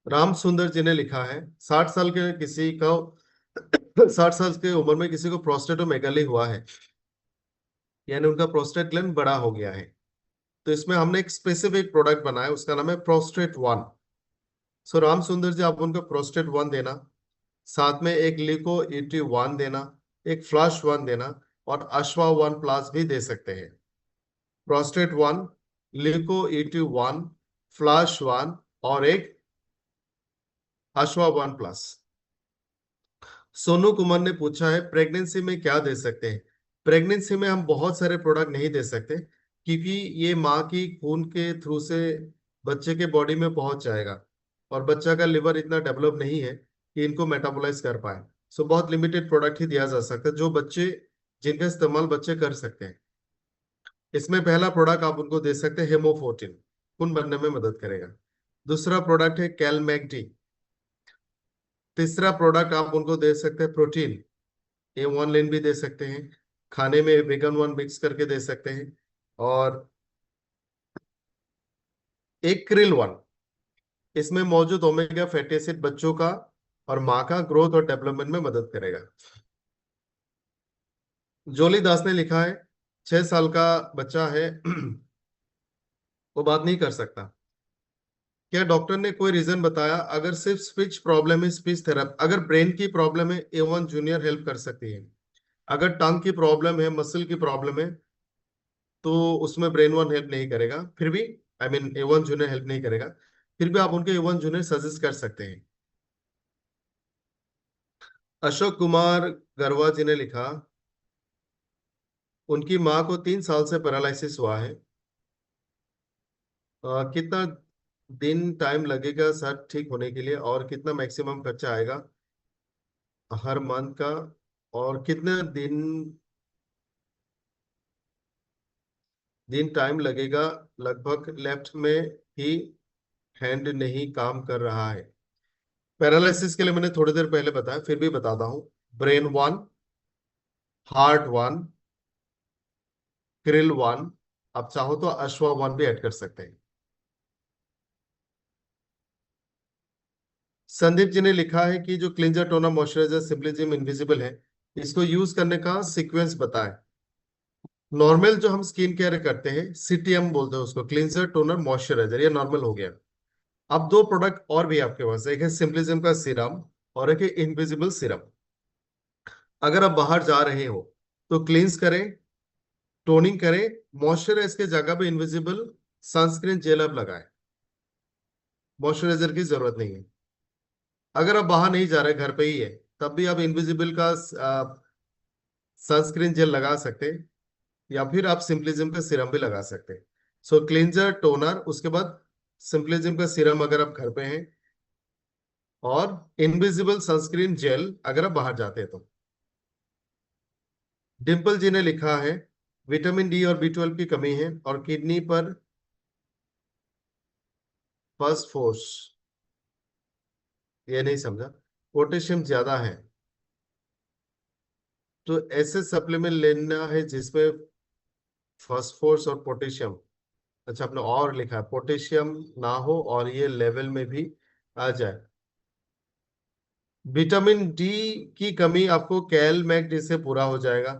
राम सुंदर जी ने लिखा है 60 साल के किसी को 60 साल की उम्र में किसी को प्रोस्टेटोमेगाली हुआ है, यानी उनका प्रोस्टेट ग्लैंड बड़ा हो गया है। तो इसमें हमने एक स्पेसिफिक प्रोडक्ट बनाया, उसका नाम है प्रोस्टेट वन। सो राम सुंदर जी, आप उनको प्रोस्टेट वन देना, साथ में एक लिको ईटी वन देना, एक फ्लश वन देना, और अश्वा वन प्लस भी दे सकते हैं। प्रोस्टेट वन, लिको ईटी वन, फ्लश वन, और एक अश्वा वन प्लस। सोनू कुमार ने पूछा है प्रेगनेंसी में क्या दे सकते हैं। प्रेगनेंसी में हम बहुत सारे प्रोडक्ट नहीं दे सकते, क्योंकि ये माँ की खून के थ्रू से बच्चे के बॉडी में पहुंच जाएगा, और बच्चा का लिवर इतना डेवलप नहीं है कि इनको मेटाबोलाइज कर पाए। सो बहुत लिमिटेड प्रोडक्ट ही दिया जा सकता है जो बच्चे, जिनका इस्तेमाल बच्चे कर सकते हैं। इसमें पहला प्रोडक्ट आप उनको दे सकते हैं हेमोफोर्टिन, खून बनने में मदद करेगा। दूसरा प्रोडक्ट है कैलमैगडी। तीसरा प्रोडक्ट आप उनको दे सकते हैं प्रोटीन, ए वन लेन भी दे सकते हैं, खाने में वेगन वन मिक्स करके दे सकते हैं, और एक क्रिल वन। इसमें मौजूद ओमेगा फैटी एसिड बच्चों का और माँ का ग्रोथ और डेवलपमेंट में मदद करेगा। जोली दास ने लिखा है 6 साल का बच्चा है वो बात नहीं कर सकता, क्या डॉक्टर ने कोई रीजन बताया? अगर सिर्फ स्पीच प्रॉब्लम है, स्पीच थेरेपी। अगर ब्रेन की प्रॉब्लम है, ए वन जूनियर हेल्प कर सकती है। अगर टंग की प्रॉब्लम है, मसल की प्रॉब्लम है, तो उसमें ब्रेन वन हेल्प नहीं करेगा। फिर भी I mean A one junior help नहीं करेगा, फिर भी आप उनके ए वन जूनियर सजेस्ट कर सकते हैं। अशोक कुमार गरवा जी ने लिखा उनकी माँ को 3 साल से पैरालिसिस हुआ है। कितना दिन टाइम लगेगा सर ठीक होने के लिए, और कितना मैक्सिमम खर्चा आएगा हर मंथ का, और कितने दिन दिन टाइम लगेगा? लगभग लेफ्ट में ही हैंड नहीं काम कर रहा है। पैरालिसिस के लिए मैंने थोड़ी देर पहले बताया, फिर भी बताता हूँ। Brain one, heart one, krill one, आप चाहो तो अश्वा वन भी ऐड कर सकते हैं। संदीप जी ने लिखा है कि जो क्लिंजर टोनर मॉइस्चराइजर सिंपलीजिम इनविजिबल है, इसको यूज करने का सीक्वेंस बताएं। नॉर्मल जो हम स्किन केयर करते हैं, सीटीएम बोलते हैं उसको, क्लिंजर टोनर मॉइस्चराइजर, ये नॉर्मल हो गया। अब दो प्रोडक्ट और भी आपके पास, एक है सिंपलिज्म का सीरम और एक है इनविजिबल सीरम। अगर आप बाहर जा रहे हो तो क्लींस करें, टोनिंग करें, मॉइस्चराइज के जगह पे इनविजिबल सनस्क्रीन जेल आप लगाएं, मॉइस्चराइजर की जरूरत नहीं है। अगर आप बाहर नहीं जा रहे, घर पे ही है, तब भी आप इनविजिबल का सनस्क्रीन जेल लगा सकते हैं, या फिर आप सिंपलिज्म का सीरम भी लगा सकते हैं। सो क्लींजर टोनर, उसके बाद सिंपलिज्म का सीरम अगर आप घर पे हैं, और इनविजिबल सनस्क्रीन जेल अगर आप बाहर जाते हैं तो। डिम्पल जी ने लिखा है विटामिन डी और बी 12 की कमी है और किडनी पर फॉस्फोरस, ये नहीं समझा, पोटेशियम ज्यादा है, तो ऐसे सप्लीमेंट लेना है जिसमें फॉस्फोरस और पोटेशियम, अच्छा आपने और लिखा है पोटेशियम ना हो और ये लेवल में भी आ जाए। विटामिन डी की कमी आपको कैल मैग डी से पूरा हो जाएगा।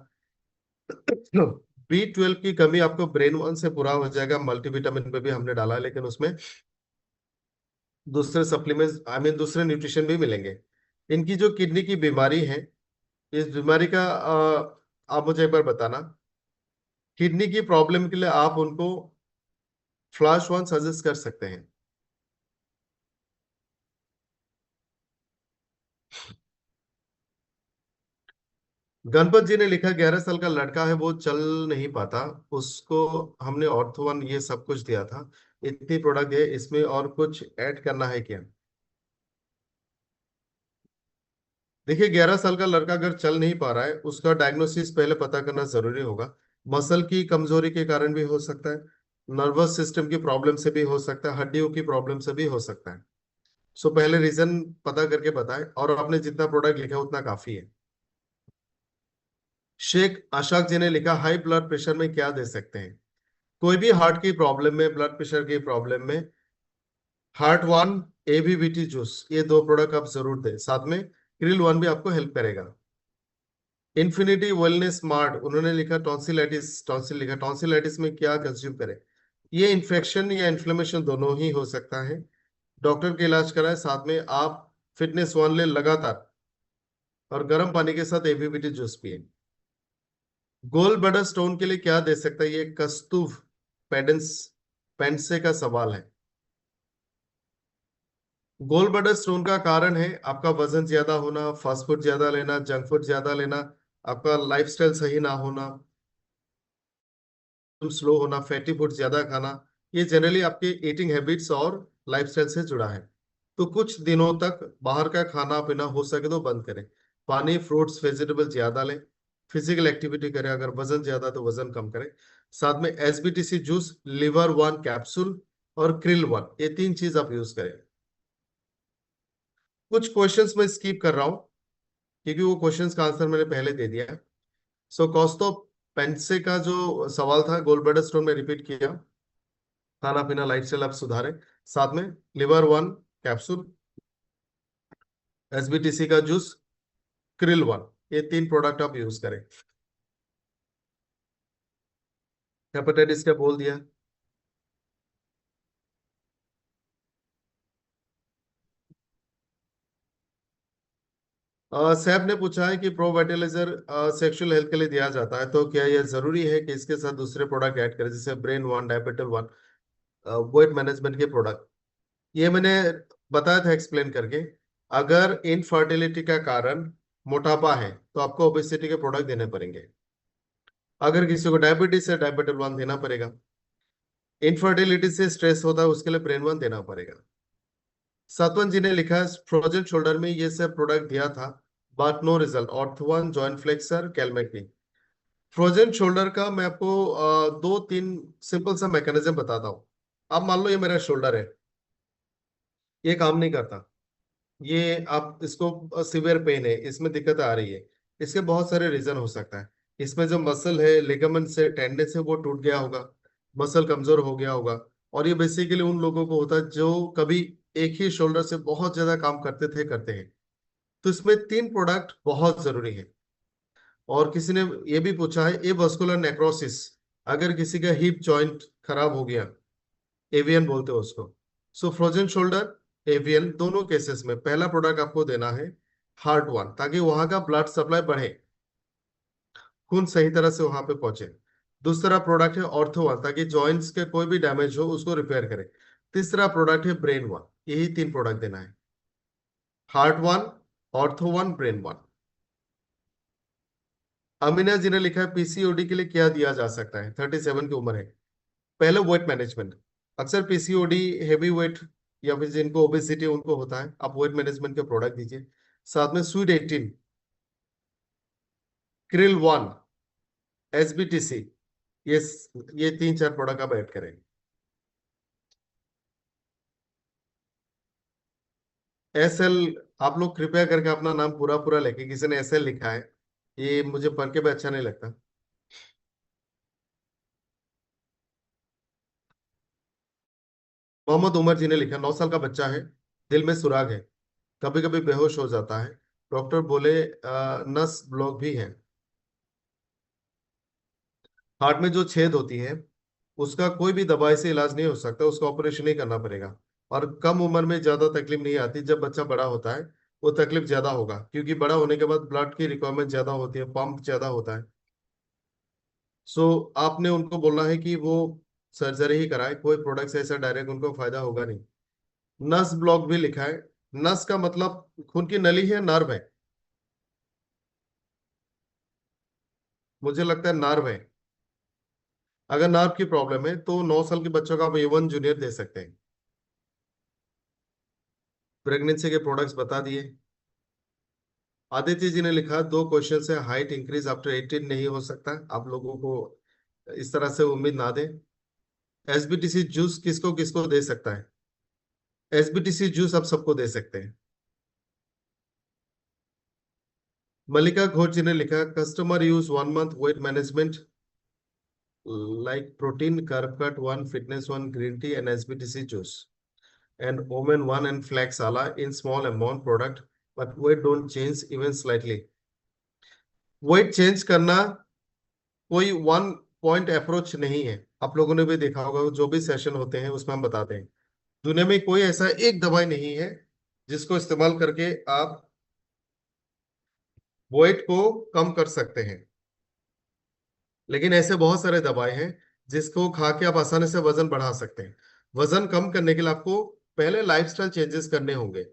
बी 12 की कमी आपको ब्रेन वन से पूरा हो जाएगा, मल्टीविटामिन पे भी हमने डाला है, लेकिन उसमें दूसरे सप्लीमेंट्स आई मीन दूसरे न्यूट्रिशन भी मिलेंगे। इनकी जो किडनी की बीमारी है, इस बीमारी का आप मुझे एक बार बताना। किडनी की प्रॉब्लम के लिए आप उनको फ्लैश वन सजेस्ट कर सकते हैं। गणपत जी ने लिखा 11 साल का लड़का है, वो चल नहीं पाता, उसको हमने ऑर्थो वन ये सब कुछ दिया था, इतनी प्रोडक्ट है, इसमें और कुछ ऐड करना है क्या? देखिए 11 साल का लड़का अगर चल नहीं पा रहा है, उसका डायग्नोसिस पहले पता करना जरूरी होगा। मसल की कमजोरी के कारण भी हो सकता है, नर्वस सिस्टम की प्रॉब्लम से भी हो सकता है, हड्डियों की प्रॉब्लम से भी हो सकता है। सो पहले रीजन पता करके बताएं, और आपने जितना प्रोडक्ट लिखा है उतना काफी है। शेख अशाक जी ने लिखा हाई ब्लड प्रेशर में क्या दे सकते हैं? कोई भी हार्ट की प्रॉब्लम में, ब्लड प्रेशर की प्रॉब्लम में, हार्ट वन, एबीवीटी जूस, ये दो प्रोडक्ट आप जरूर दें। साथ में क्रिल वन भी आपको हेल्प करेगा। इन्फिनिटी वेलनेस स्मार्ट, उन्होंने लिखा टॉन्सिलाइटिस, टॉन्सिल लिखा, टॉन्सिलाइटिस में क्या कंज्यूम करें? ये इन्फेक्शन या इन्फ्लेमेशन दोनों ही हो सकता है। डॉक्टर के इलाज कराए, साथ में आप फिटनेस वन ले लगातार, और गर्म पानी के साथ एबीवीटी जूस पिए। गोल ब्लैडर स्टोन के लिए क्या दे सकता है? ये कस्तूव पेडेंस पेंसे का सवाल है। गोल ब्लैडर स्टोन का कारण है आपका वजन ज्यादा होना, फास्ट फूड ज्यादा लेना, जंक फूड ज्यादा लेना, आपका लाइफस्टाइल सही ना होना, स्लो होना, फैटी फूड ज्यादा खाना। ये जनरली आपके ईटिंग हैबिट्स और लाइफस्टाइल से जुड़ा है। तो कुछ दिनों तक बाहर का खाना पीना हो सके तो बंद करें। पानी, फ्रूट्स, वेजिटेबल ज्यादा लें। फिजिकल एक्टिविटी करें। अगर वजन ज्यादा तो वजन कम करें। साथ में एसबीटीसी जूस, लिवर वन कैप्सूल और क्रिल वन, ये तीन चीज आप यूज करें। कुछ क्वेश्चंस मैं स्किप कर रहा हूं क्योंकि वो क्वेश्चंस का आंसर मैंने पहले दे दिया है। सो कॉस्टो पेंसे का जो सवाल था गोल ब्लैडर स्टोन में रिपीट किया। खाना पीना लाइफस्टाइल आप सुधारें। साथ में लिवर वन कैप्सूल, एसबीटीसी का जूस, क्रिल वन, ये तीन प्रोडक्ट आप यूज करें। हेपेटाइटिस का बोल दिया। सैब ने पूछा है कि प्रो वाइटलाइजर सेक्सुअल हेल्थ के लिए दिया जाता है, तो क्या यह जरूरी है कि इसके साथ दूसरे प्रोडक्ट ऐड करें, जैसे ब्रेन वन, डायबिटल वन, वेट मैनेजमेंट के प्रोडक्ट? ये मैंने बताया था एक्सप्लेन करके। अगर इनफर्टिलिटी का कारण मोटापा है तो आपको ओबेसिटी के प्रोडक्ट देने पड़ेंगे। अगर किसी को डायबिटीज है, डायबिटल वन देना पड़ेगा। इनफर्टिलिटी से स्ट्रेस होता है, उसके लिए ब्रेन वन देना पड़ेगा। सतवन जी ने लिखा है फ्रोजन शोल्डर में ये सब प्रोडक्ट दिया था but no result, ortho one, joint flexer, कैलमेटनी। फ्रोजन शोल्डर का मैं आपको दो तीन सिंपल सा मैकेनिज्म बताता हूँ। अब मान लो ये मेरा शोल्डर है, ये काम नहीं करता, ये आप इसको सिवियर पेन है, इसमें दिक्कत आ रही है। इसके बहुत सारे रीजन हो सकता है। इसमें जो मसल है, लिगामेंट से, टेंडन से वो टूट गया होगा, मसल कमजोर हो गया होगा। और ये बेसिकली उन लोगों को होता है जो कभी एक ही शोल्डर से बहुत ज्यादा काम करते हैं। तो इसमें तीन प्रोडक्ट बहुत जरूरी है। और किसी ने ये भी पूछा है ए वस्कुलर नेक्रोसिस, अगर किसी का हिप जॉइंट खराब हो गया, एवीएन बोलते हैं उसको। सो फ्रोजन शोल्डर, एवीएन, दोनों केसेस में पहला प्रोडक्ट आपको देना है हार्ट वन, ताकि वहां का ब्लड सप्लाई बढ़े, खून सही तरह से वहां पे पहुंचे। दूसरा प्रोडक्ट है ऑर्थो वन, ताकि जॉइंट्स के कोई भी डैमेज हो उसको रिपेयर करे। तीसरा प्रोडक्ट है ब्रेन वन। यही तीन प्रोडक्ट देना है, heart one, ortho one, brain one. Amina ji ने लिखा है पीसीओडी के लिए क्या दिया जा सकता है, 37 की उम्र है। पहले वेट मैनेजमेंट। अक्सर पीसीओडी, हेवी वेट या फिर जिनको ओबेसिटी उनको होता है, आप वेट मैनेजमेंट के प्रोडक्ट दीजिए। साथ में स्वीट 18, क्रिल वन, एसबीटीसी, ये ये तीन चार प्रोडक्ट आप ऐड करें। एसएल, आप लोग कृपया करके अपना नाम पूरा पूरा लेके, किसी ने एसएल लिखा है, ये मुझे पढ़ के भी अच्छा नहीं लगता। मोहम्मद उमर जी ने लिखा 9 साल का बच्चा है, दिल में सुराग है, कभी कभी बेहोश हो जाता है, डॉक्टर बोले नस ब्लॉक भी है। हार्ट में जो छेद होती है उसका कोई भी दवाई से इलाज नहीं हो सकता, उसका ऑपरेशन ही करना पड़ेगा। और कम उम्र में ज्यादा तकलीफ नहीं आती, जब बच्चा बड़ा होता है वो तकलीफ ज्यादा होगा, क्योंकि बड़ा होने के बाद ब्लड की रिक्वायरमेंट ज्यादा होती है, पंप ज्यादा होता है। सो आपने उनको बोलना है कि वो सर्जरी ही कराए, कोई प्रोडक्ट से ऐसा डायरेक्ट उनको फायदा होगा नहीं। नस ब्लॉक भी लिखा है। नस का मतलब खून की नली है, नर्व है, मुझे लगता है नर्व है। अगर नर्व की प्रॉब्लम है तो 9 साल के बच्चों का आप A1 जूनियर दे सकते हैं। प्रेगनेंसी के प्रोडक्ट्स बता दिए। आदित्य जी ने लिखा दो क्वेश्चन से हाइट इंक्रीज आफ्टर 18 नहीं हो सकता, आप लोगों को इस तरह से उम्मीद ना दें। एसबीटीसी जूस किसको किसको दे सकता है? एसबीटीसी जूस आप सबको दे सकते हैं। मल्लिका घोष जी ने लिखा customer use 1 month weight management like protein, carb cut one, fitness one, green tea and SBTC juice. and Omen 1 and Flax Ala in small amount product, but weight don't change even slightly. Wait change करना कोई one point approach नहीं है। आप लोगों ने भी देखा होगा, जो भी सेशन होते हैं उसमें हम बताते हैं दुनिया में कोई ऐसा एक दवाई नहीं है जिसको इस्तेमाल करके आप वेट को कम कर सकते हैं। लेकिन ऐसे बहुत सारे दवाई हैं जिसको खा के आप आसानी से वजन बढ़ा सकते हैं। वजन कम करने के लिए आपको पहले लाइफस्टाइल चेंजेस करने होंगे,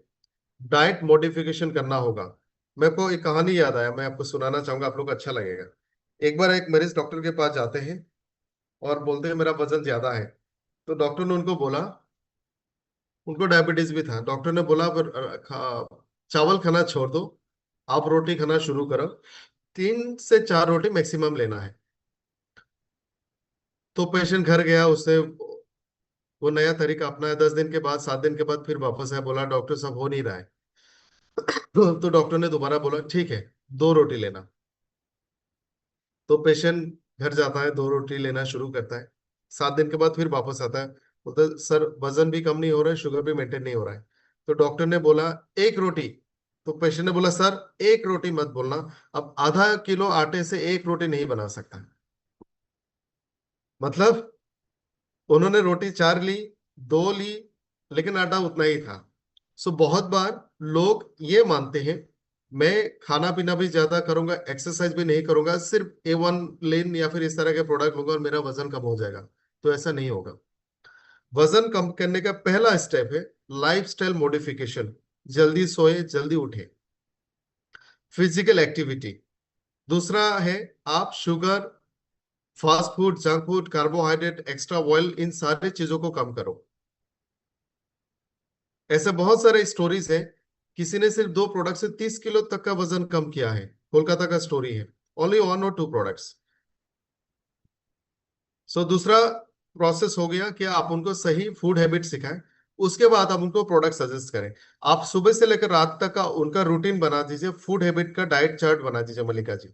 डाइट मॉडिफिकेशन करना होगा। मेरे को एक कहानी याद आया, मैं आपको सुनाना चाहूंगा, आप लोग को अच्छा लगेगा। एक बार एक मरीज डॉक्टर के पास जाते हैं और बोलते हैं मेरा वजन ज्यादा है। तो डॉक्टर ने उनको बोला, उनको डायबिटीज भी था, डॉक्टर ने बोला चावल खाना छोड़ दो, आप रोटी खाना शुरू करो, 3 से 4 रोटी मैक्सिमम लेना है। तो पेशेंट घर गया, उससे वो नया तरीका अपनाया। 10 दिन के बाद, 7 दिन के बाद फिर वापस आया, बोला डॉक्टर साहब हो नहीं रहा है। तो डॉक्टर ने दोबारा बोला ठीक है, 2 रोटी लेना। तो पेशेंट घर जाता है, 2 रोटी लेना शुरू करता है। 7 दिन के बाद फिर वापस आता है, बोलता है सर वजन भी कम नहीं हो रहा है, शुगर भी मेंटेन नहीं हो रहा है। तो डॉक्टर ने बोला 1 रोटी। तो पेशेंट ने बोला सर 1 रोटी मत बोलना, अब आधा किलो आटे से 1 रोटी नहीं बना सकता। मतलब उन्होंने रोटी 4 ली, 2 ली, लेकिन आटा उतना ही था। सो बहुत बार लोग ये मानते हैं मैं खाना पीना भी ज्यादा करूंगा, एक्सरसाइज भी नहीं करूंगा, सिर्फ A1 लेन या फिर इस तरह के प्रोडक्ट लूंगा और मेरा वजन कम हो जाएगा। तो ऐसा नहीं होगा। वजन कम करने का पहला स्टेप है लाइफस्टाइल मॉडिफिकेशन। जल्दी सोए, जल्दी उठे, फिजिकल एक्टिविटी। दूसरा है आप sugar, fast food, junk food, carbohydrate, extra oil, इन सारी चीजों को कम करो। ऐसे बहुत सारे स्टोरीज हैं, किसी ने सिर्फ 2 प्रोडक्ट से 30 किलो तक का वजन कम किया है। कोलकाता का स्टोरी है, ओनली 1 और 2 प्रोडक्ट्स। सो दूसरा प्रोसेस हो गया कि आप उनको सही फूड हैबिट सिखाएं, उसके बाद आप उनको प्रोडक्ट सजेस्ट करें। आप सुबह से लेकर रात तक का उनका रूटीन बना दीजिए, फूड हैबिट का डाइट चार्ट बना दीजिए मल्लिका जी।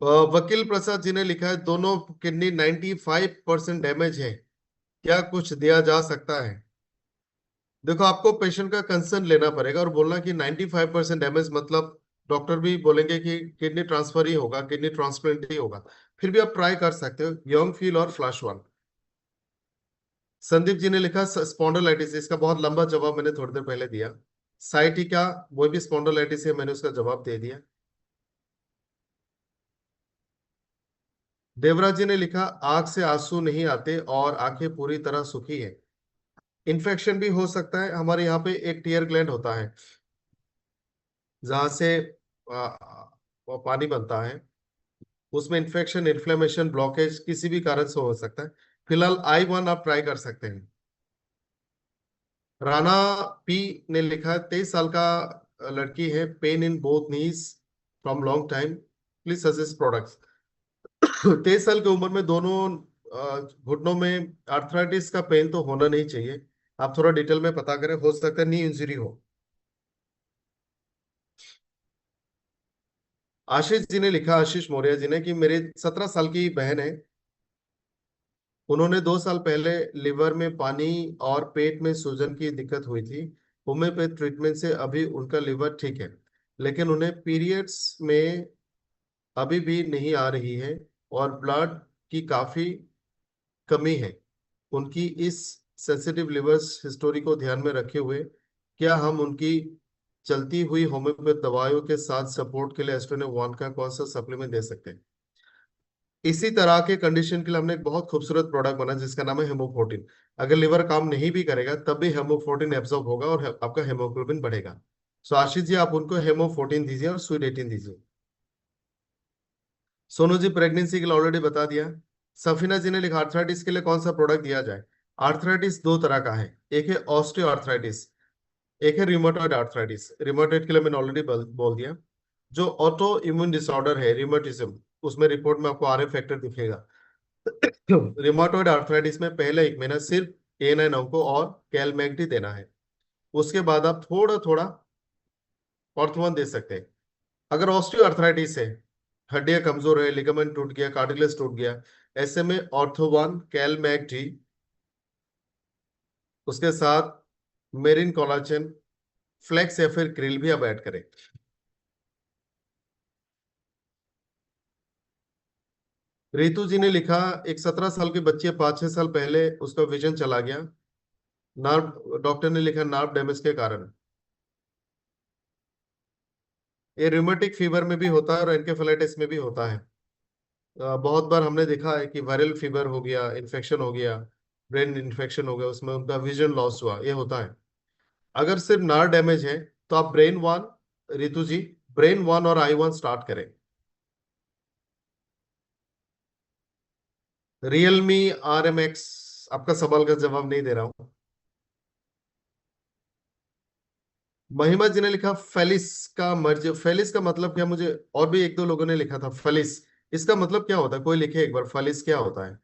वकील प्रसाद जी ने लिखा है दोनों किडनी 95% डैमेज है, क्या कुछ दिया जा सकता है? देखो आपको पेशेंट का कंसर्न लेना पड़ेगा और बोलना कि 95% डैमेज मतलब डॉक्टर भी बोलेंगे कि किडनी ट्रांसफर ही होगा, किडनी ट्रांसप्लांट ही होगा। फिर भी आप ट्राई कर सकते हो यंग फील और फ्लैश वन। संदीप जी ने लिखा स्पॉन्डोलाइटिस, इसका बहुत लंबा जवाब मैंने थोड़ी देर पहले दिया। साइटिका वो भी स्पॉन्डोलाइटिस है, मैंने उसका जवाब दे दिया। देवराज जी ने लिखा आंख से आंसू नहीं आते और आंखें पूरी तरह सूखी है। इन्फेक्शन भी हो सकता है, हमारे यहाँ पे एक टीयर ग्लैंड होता है जहां से वो पानी बनता है, उसमें इन्फेक्शन, इन्फ्लेमेशन, ब्लॉकेज किसी भी कारण से हो सकता है। फिलहाल I1 आप ट्राई कर सकते हैं। राणा पी ने लिखा 23 साल का लड़की है, pain in both knees from long time, please suggest products. 23 साल की उम्र में दोनों घुटनों में आर्थराइटिस का पेन तो होना नहीं चाहिए। आप थोड़ा डिटेल में पता करें, हो सकता है नी इंजरी हो। आशीष जी ने लिखा, आशीष मौर्य जी ने, कि मेरे 17 साल की बहन है, उन्होंने 2 साल पहले लिवर में पानी और पेट में सूजन की दिक्कत हुई थी। होम्योपैथ ट्रीटमेंट से अभी उनका लिवर ठीक है, लेकिन उन्हें पीरियड्स में अभी भी नहीं आ रही है और ब्लड की काफी कमी है। उनकी इस सेंसिटिव लिवर हिस्टोरी को ध्यान में रखे हुए क्या हम उनकी चलती हुई होम्योपैथ दवाइयों के साथ सपोर्ट के लिए एस्ट्रोने 1 का कौन सा सप्लीमेंट दे सकते हैं? इसी तरह के कंडीशन के लिए हमने एक बहुत खूबसूरत प्रोडक्ट बना जिसका नाम है हेमोफोर्टिन। अगर लिवर काम नहीं भी करेगा तब भी हेमोफोर्टिन एब्जॉर्ब होगा और आपका हेमोग्लोबिन बढ़ेगा। सो आशीष जी आप उनको हेमोफोर्टिन दीजिए और स्वीट 18 दीजिए। सोनू जी प्रेगनेंसी के लिए ऑलरेडी बता दिया। सफीना जी ने लिखा आर्थराइटिस के लिए कौन सा प्रोडक्ट दिया जाए? आर्थराइटिस 2 तरह का है, एक है ऑस्टियो आर्थराइटिस, एक है रिमोटॉइड आर्थराइटिस। रिमोटॉइड के लिए मैंने ऑलरेडी बोल दिया। जो ऑटो इम्यून डिसऑर्डर है रिमोटिज्म, उसमें रिपोर्ट में आपको RF फैक्टर दिखेगा। रिमोटॉइड आर्थराइटिस में पहले 1 महीना सिर्फ A9 अंको और कैलमैग्डी देना है, उसके बाद आप थोड़ा थोड़ा ऑर्थोवन दे सकते हैं। अगर ऑस्टियो आर्थराइटिस है, हड्डियां कमजोर है, लिगामेंट टूट गया, कार्टिलेज टूट गया, ऐसे में ऑर्थोवन, कैलमैक टी, उसके साथ मेरिन कोलाजन, फ्लेक्स या फिर क्रिल भी आप ऐड करें। रितु जी ने लिखा, एक 17 साल की बच्ची है, 5-6 साल पहले उसका विजन चला गया, नर्व, डॉक्टर ने लिखा नर्व डैमेज के कारण। ये रूमेटिक फीवर में भी होता है और एनकेफेलाइटिस में भी होता है। बहुत बार हमने देखा है कि वायरल फीवर हो गया, इन्फेक्शन हो गया, ब्रेन इन्फेक्शन हो गया, उसमें उनका विजन लॉस हुआ, ये होता है। अगर सिर्फ नर्व डैमेज है तो आप ब्रेन वन, रितु जी, ब्रेन वन और आई वन स्टार्ट करें। रियलमी RMX, आपका सवाल का जवाब नहीं दे रहा हूं। महिमा जी ने लिखा फेलिस का मर्ज, फेलिस का मतलब क्या, मुझे और भी एक दो लोगों ने लिखा था फेलिस, इसका मतलब क्या होता है, कोई लिखे एक बार, फेलिस क्या होता है।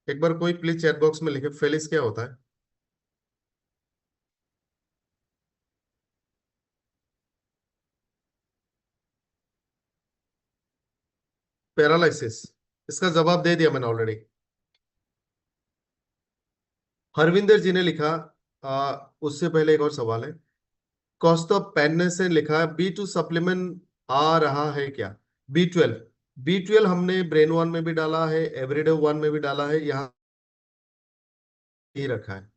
एक बार कोई प्लीज चैट बॉक्स में लिखे फेलिस क्या होता है। पैरालिसिस, इसका जवाब दे दिया मैंने ऑलरेडी। हरविंदर जी ने लिखा, उससे पहले एक और सवाल है। कौस्तभ पेन्ने से लिखा है, B2 सप्लीमेंट आ रहा है क्या। B12, B12 हमने ब्रेन वन में भी डाला है, एवरीडे वन में भी डाला है, यहाँ ही रखा है।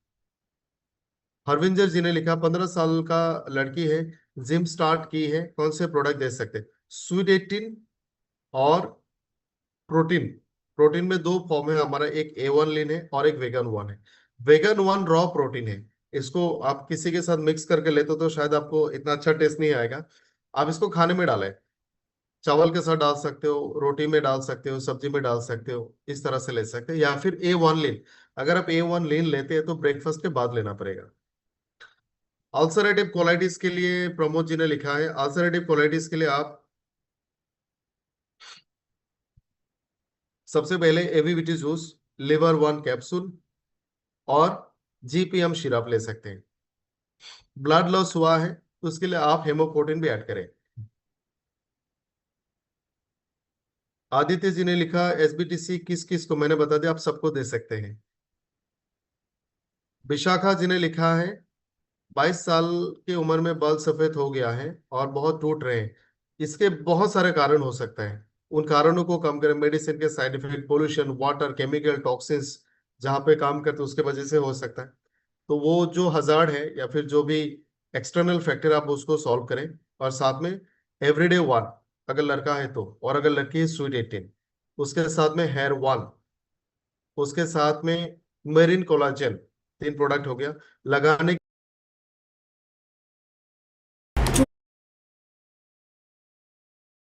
हरविंदर जी ने लिखा, 15 साल का लड़की है, जिम स्टार्ट की है, कौन से प्रोडक्ट दे सकते हैं। स्वीट 18 और प्रोटीन। प्रोटीन में दो फॉर्म है हमारा, एक A1 लीन है और एक वेगन वन है। वेगन वन रॉ प्रोटीन है, इसको आप किसी के साथ मिक्स करके लेते हो तो शायद आपको इतना अच्छा टेस्ट नहीं आएगा। आप इसको खाने में डालें, चावल के साथ डाल सकते हो, रोटी में डाल सकते हो, सब्जी में डाल सकते हो, इस तरह से ले सकते हो, या फिर A1 लीन। अगर आप A1 लीन लेते हैं तो ब्रेकफास्ट के बाद लेना पड़ेगा। अल्सरेटिव कोलाइटिस के लिए प्रमोद जी ने लिखा है, अल्सरेटिव कोलाइटिस के लिए आप सबसे पहले एवीविटी जूस, लिवर वन कैप्सूल और GPM सिरप ले सकते हैं। ब्लड लॉस हुआ है तो उसके लिए आप हेमोप्रोटीन भी ऐड करें। आदित्य जी ने लिखा, SBTC किस किस को, मैंने बता दिया, आप सबको दे सकते हैं। विशाखा जी ने लिखा है, 22 साल की उम्र में बाल सफेद हो गया है और बहुत टूट रहे हैं, इसके बहुत सारे कारण हो सकते हैं, उन कारणों को कम करें। मेडिसिन के side effect, pollution, water, chemical, toxins जहां पे काम करते हैं उसके वजह से हो सकता है। तो वो जो हजार्ड है या फिर जो भी एक्सटर्नल फैक्टर, आप उसको सॉल्व करें। और साथ में एवरीडे वन अगर लड़का है तो, और अगर लड़की है स्वीट 18, उसके साथ में हेयर वन, उसके साथ में मेरिन कोलाजन, 3 प्रोडक्ट हो गया लगाने